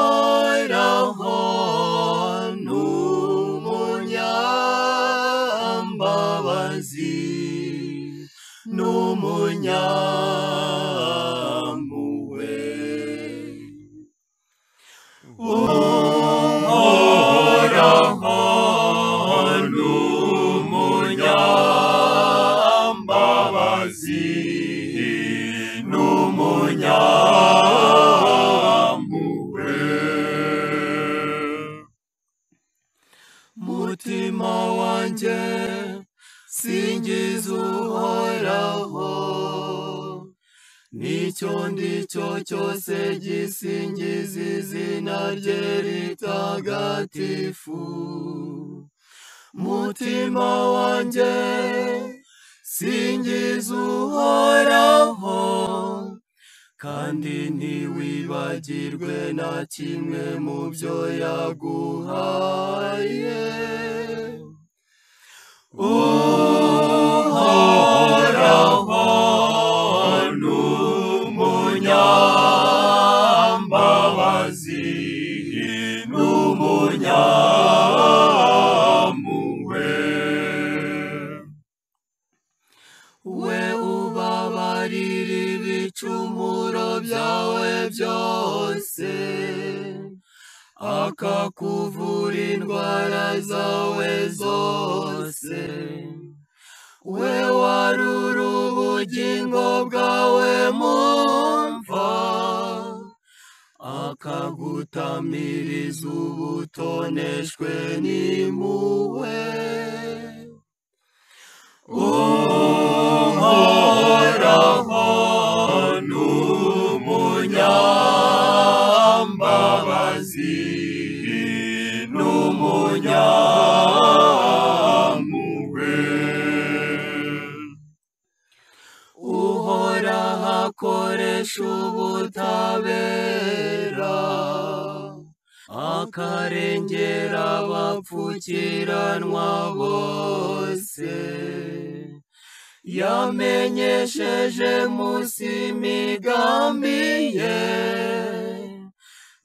Uhoraho n'umunyambabazi n'umunyampuhwe. Uhoraho n'umunyambabazi n'umunyampuhwe. Mutima wanjye singiza Uhoraho, n'icyo ndicyo cyose gisingiza izina rye ritagatifu. Mutima wanjye singiza Uhoraho, kandi ntiwibagirwe na kimwe mu byo yaguhaye. Uhoraho n'umunyambabazi n'umunyampuhwe. We ubabarira ibicumuro byawe byose, akakuvura indwara zawe zose. We warura ubugingo bwawe mu mva, akagutamiriza ubutoneshwe n'impuhwe. Uhoraho n'umunyambabazi n'umunyampuhwe. Uhoraho akoresha ubutabera, akarengera abapfukiranwa bose. Yamenyesheje Musa imigambi ye,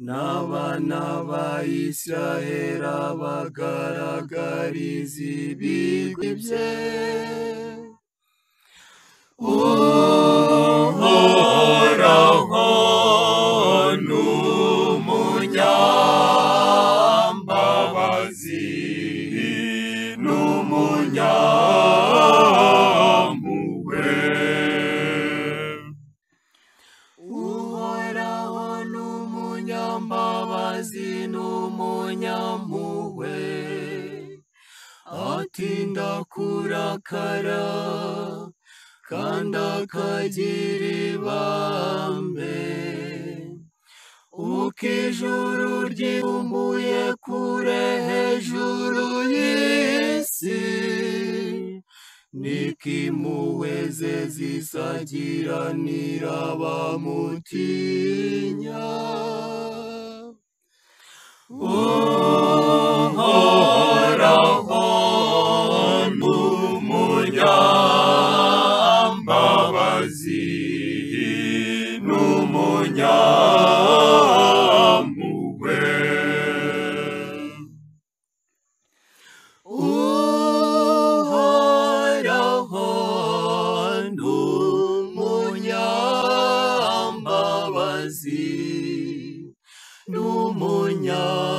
n'abana ba Isiraheli abagaragariza ibigwi bye. Uhoraho n'umunyambabazi n'umunyampuhwe. Uhoraho n'umunyambabazi n'umunyampuhwe, atinda kurakara kandi akagira ibambe. Uko ijuru ryibumbuye kure hejuru y'isi, niko impuhwe ze zisagiranira abamutinya. Uhoraho n'umunyambabazi n'umunyampuhwe. Uhoraho n'umunyambabazi n'umunyampuhwe.